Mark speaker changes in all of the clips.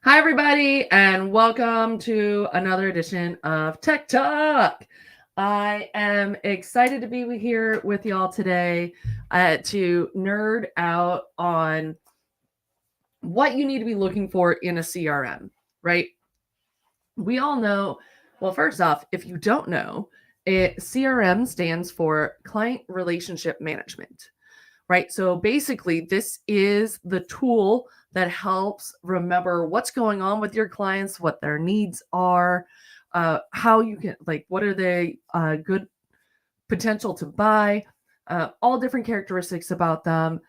Speaker 1: Hi, everybody, and welcome to another edition of Tech Talk. I am excited to be here with y'all today to nerd out on what you need to be looking for in a CRM, right? We all know, well, first off, if you don't know, CRM stands for Client Relationship Management, right? So basically, this is the tool that helps remember what's going on with your clients, what their needs are, how you can, like, what are they good potential to buy, all different characteristics about them,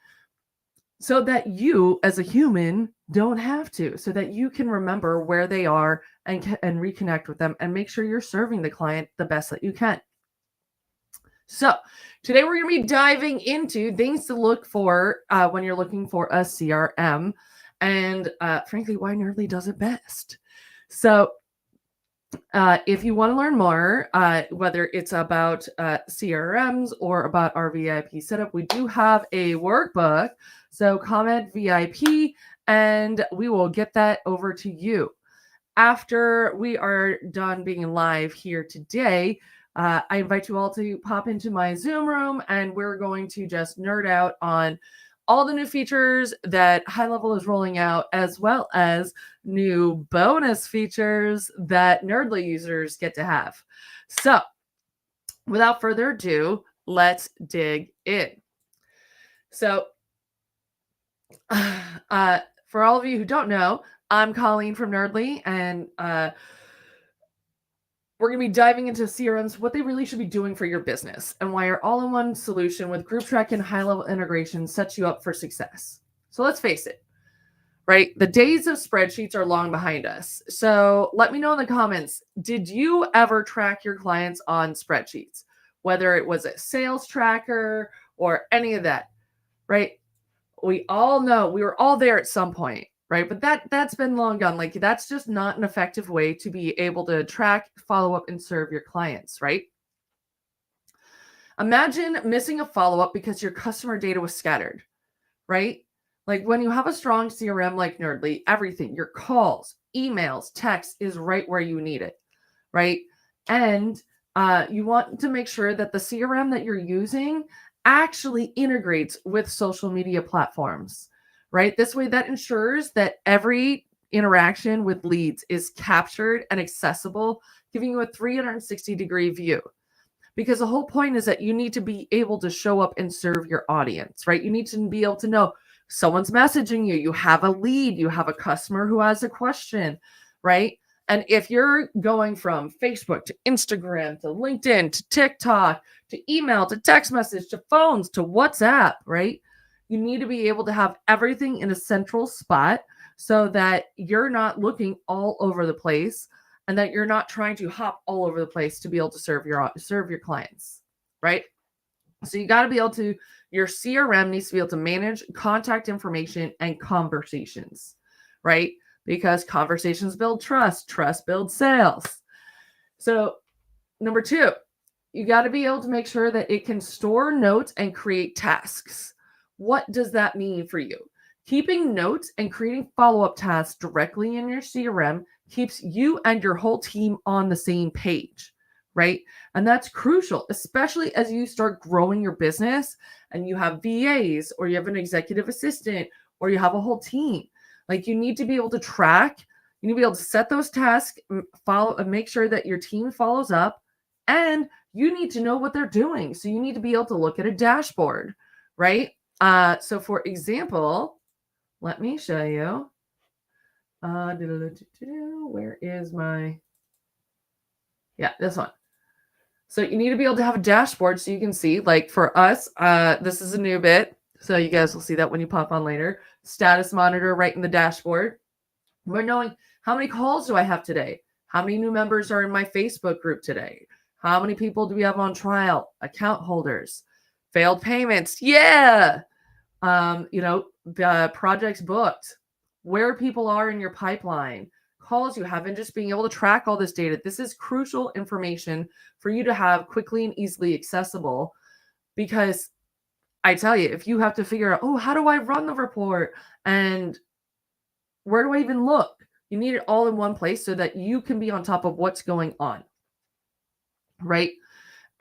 Speaker 1: so that you as a human don't have to, so that you can remember where they are and reconnect with them and make sure you're serving the client the best that you can. So today we're going to be diving into things to look for when you're looking for a CRM, and frankly, why Nerdly does it best. So if you want to learn more, whether it's about CRMs or about our VIP setup, we do have a workbook. So comment VIP and we will get that over to you. After we are done being live here today, I invite you all to pop into my Zoom room and we're going to just nerd out on all the new features that HighLevel is rolling out, as well as new bonus features that Nerdly users get to have. So without further ado, let's dig in. So for all of you who don't know, I'm Colleen from Nerdly, and we're going to be diving into CRMs, what they really should be doing for your business, and why your all-in-one solution with GroupTrack and HighLevel integration sets you up for success. So let's face it, right? The days of spreadsheets are long behind us. So let me know in the comments, did you ever track your clients on spreadsheets? Whether it was a sales tracker or any of that, right? We all know we were all there at some point, right? But that's been long gone. Like, that's just not an effective way to be able to track, follow up, and serve your clients, right? Imagine missing a follow-up because your customer data was scattered, right? Like, when you have a strong CRM like Nerdly, everything, your calls, emails, text is right where you need it, right? And you want to make sure that the CRM that you're using actually integrates with social media platforms, right? This way, that ensures that every interaction with leads is captured and accessible, giving you a 360-degree view. Because the whole point is that you need to be able to show up and serve your audience, right? You need to be able to know someone's messaging you, you have a lead, you have a customer who has a question, right? And if you're going from Facebook to Instagram to LinkedIn to TikTok to email to text message to phones to WhatsApp, right? You need to be able to have everything in a central spot so that you're not looking all over the place and that you're not trying to hop all over the place to be able to serve your clients, right? So you got to be able to, your CRM needs to be able to manage contact information and conversations, right? Because conversations build trust, trust builds sales. So number 2, you got to be able to make sure that it can store notes and create tasks. What does that mean for you? Keeping notes and creating follow-up tasks directly in your CRM keeps you and your whole team on the same page, right? And that's crucial, especially as you start growing your business and you have VAs or you have an executive assistant or you have a whole team. Like, you need to be able to track, you need to be able to set those tasks, follow, and make sure that your team follows up, and you need to know what they're doing. So you need to be able to look at a dashboard, right? So for example, let me show you. Where is my, yeah, this one. So you need to be able to have a dashboard so you can see, like for us, this is a new bit. So you guys will see that when you pop on later. Status monitor right in the dashboard. We're knowing, how many calls do I have today? How many new members are in my Facebook group today? How many people do we have on trial? Account holders, failed payments. Yeah. Projects booked, where people are in your pipeline, calls you have, and just being able to track all this data. This is crucial information for you to have quickly and easily accessible, because I tell you, if you have to figure out, oh, how do I run the report and where do I even look? You need it all in one place so that you can be on top of what's going on, right?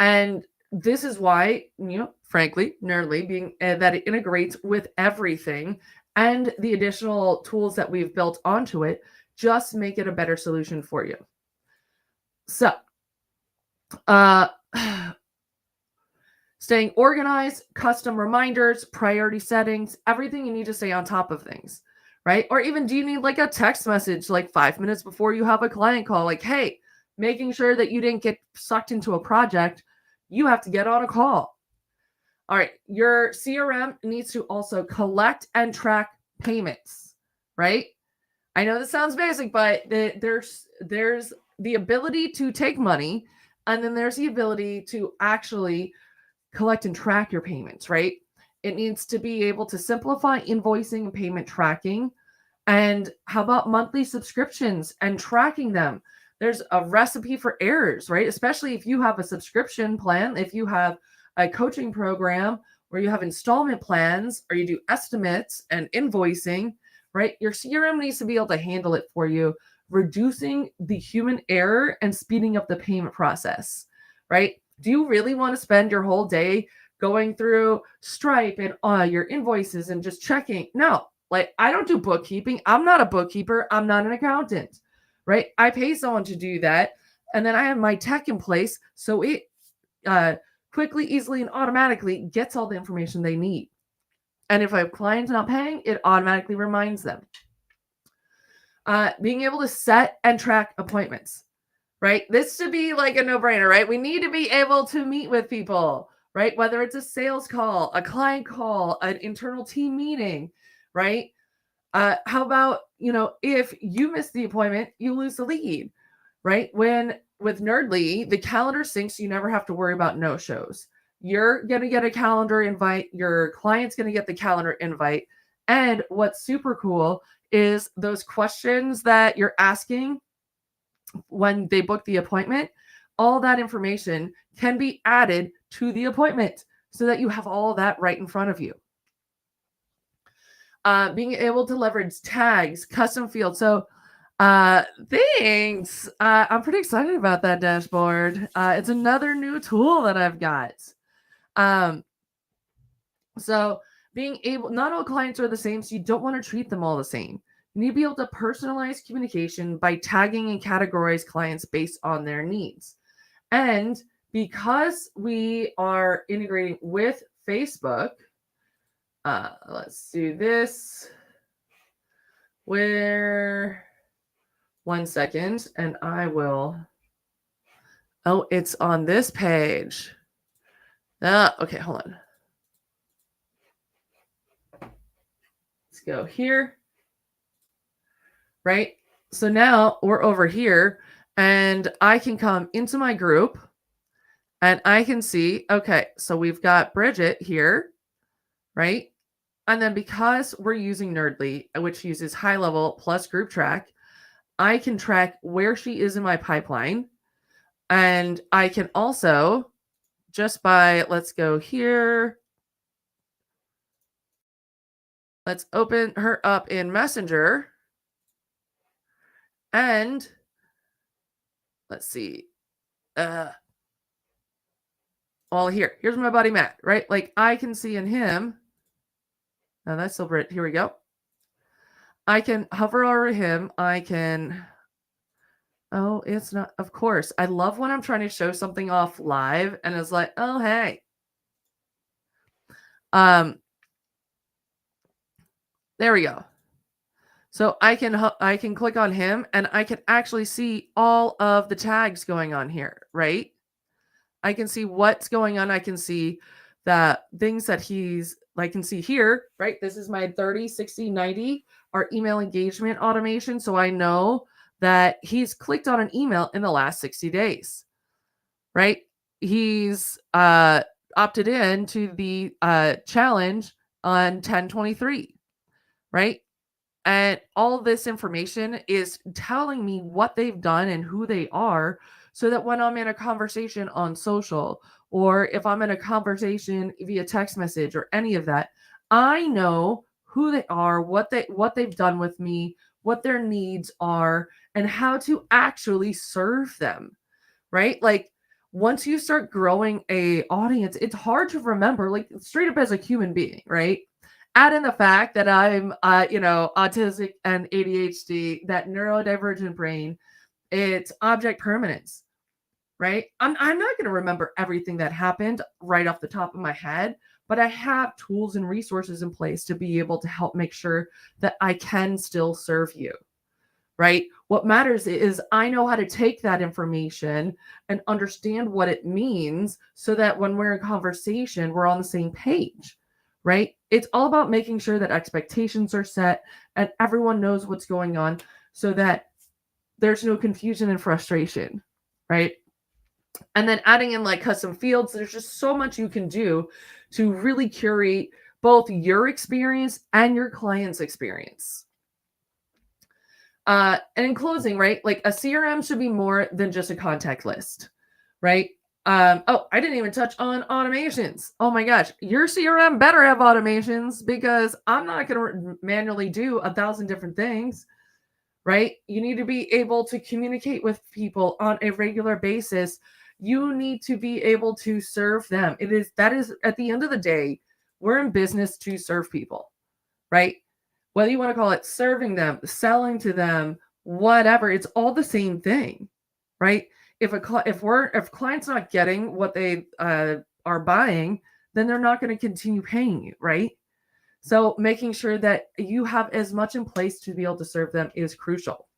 Speaker 1: And this is why, frankly, Nerdly being that it integrates with everything and the additional tools that we've built onto it just make it a better solution for you. So, staying organized, custom reminders, priority settings, everything you need to stay on top of things, right? Or even do you need like a text message like 5 minutes before you have a client call, like, hey, making sure that you didn't get sucked into a project, you have to get on a call. All right, your CRM needs to also collect and track payments, right? I know this sounds basic, but there's the ability to take money, and then there's the ability to actually collect and track your payments, right? It needs to be able to simplify invoicing and payment tracking. And how about monthly subscriptions and tracking them? There's a recipe for errors, right? Especially if you have a subscription plan, if you have a coaching program where you have installment plans or you do estimates and invoicing, right? Your CRM needs to be able to handle it for you, reducing the human error and speeding up the payment process, right? Do you really want to spend your whole day going through Stripe and your invoices and just checking? No, like I don't do bookkeeping. I'm not a bookkeeper. I'm not an accountant, right? I pay someone to do that. And then I have my tech in place so it quickly, easily, and automatically gets all the information they need. And if a client's not paying, it automatically reminds them. Being able to set and track appointments, right? This should be like a no-brainer, right? We need to be able to meet with people, right? Whether it's a sales call, a client call, an internal team meeting, right? How about, if you miss the appointment, you lose the lead, right? With Nerdly, the calendar syncs, you never have to worry about no-shows. You're going to get a calendar invite. Your client's going to get the calendar invite. And what's super cool is those questions that you're asking when they book the appointment, all that information can be added to the appointment so that you have all that right in front of you. Being able to leverage tags, custom fields. So thanks. I'm pretty excited about that dashboard. It's another new tool that I've got. So being able, not all clients are the same, so you don't want to treat them all the same. You need to be able to personalize communication by tagging and categorize clients based on their needs. And because we are integrating with Facebook, let's do this. One second, and I will. Oh, it's on this page. Okay, hold on. Let's go here. Right? So now we're over here, and I can come into my group, and I can see, okay, so we've got Bridget here, right? And then because we're using Nerdly, which uses HighLevel plus GroupTrack, I can track where she is in my pipeline. And I can also, just by, let's go here. Let's open her up in Messenger. And let's see. Well, here's my buddy Matt, right? Like I can see in him. Now that's over it. Here we go. I can hover over him. I can. Oh, it's not. Of course. I love when I'm trying to show something off live and it's like, oh, hey. There we go. So I can click on him and I can actually see all of the tags going on here, right? I can see what's going on. I can see the things that I can see here, right? This is my 30, 60, 90, our email engagement automation. So I know that he's clicked on an email in the last 60 days, right? He's opted in to the challenge on 10/23, right? And all this information is telling me what they've done and who they are, so that when I'm in a conversation on social, or if I'm in a conversation via text message or any of that, I know who they are, what they've done with me, what their needs are, and how to actually serve them, right? Like once you start growing a audience, it's hard to remember, like straight up as a human being, right? Add in the fact that I'm, autistic and ADHD, that neurodivergent brain, it's object permanence, right? I'm not going to remember everything that happened right off the top of my head, but I have tools and resources in place to be able to help make sure that I can still serve you, right? What matters is I know how to take that information and understand what it means so that when we're in conversation, we're on the same page, right? It's all about making sure that expectations are set and everyone knows what's going on so that there's no confusion and frustration, right? And then adding in like custom fields, there's just so much you can do to really curate both your experience and your client's experience. And in closing, right, like a CRM should be more than just a contact list, right? Oh, I didn't even touch on automations. Oh my gosh, your CRM better have automations because I'm not going to manually do 1,000 different things, right? You need to be able to communicate with people on a regular basis. You need to be able to serve them. That is at the end of the day, we're in business to serve people, right? Whether you want to call it serving them, selling to them, whatever, it's all the same thing, right? If client's not getting what they are buying, then they're not going to continue paying you, right? So making sure that you have as much in place to be able to serve them is crucial.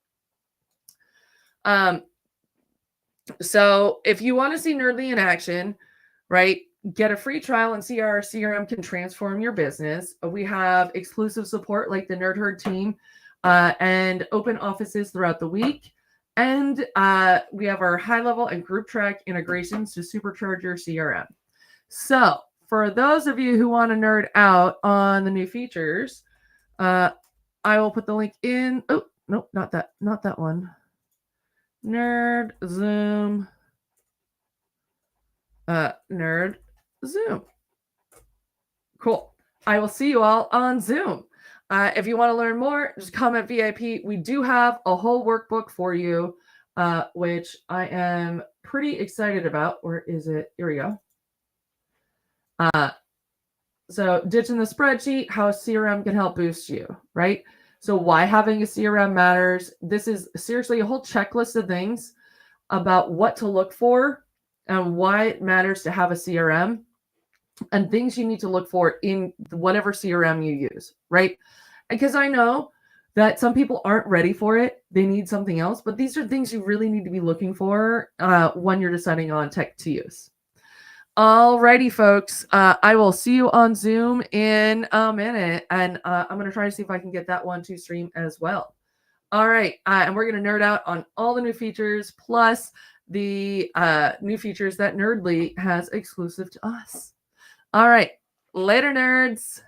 Speaker 1: So if you want to see Nerdly in action, right, get a free trial and see how our CRM can transform your business. We have exclusive support like the Nerd Herd team and open offices throughout the week. And we have our HighLevel and GroupTrack integrations to supercharge your CRM. So for those of you who want to nerd out on the new features, I will put the link in. Oh, nope, not that one. Nerd Zoom. Nerd Zoom. Cool. I will see you all on Zoom. If you want to learn more, just comment VIP. We do have a whole workbook for you, which I am pretty excited about. Where is it? Here we go. So ditching the spreadsheet, how a CRM can help boost you, right? So why having a CRM matters. This is seriously a whole checklist of things about what to look for and why it matters to have a CRM and things you need to look for in whatever CRM you use, right? Because I know that some people aren't ready for it. They need something else, but these are things you really need to be looking for when you're deciding on tech to use. Alrighty, folks. I will see you on Zoom in a minute, and I'm going to try to see if I can get that one to stream as well. All right, and we're going to nerd out on all the new features, plus the new features that Nerdly has exclusive to us. All right, later, nerds.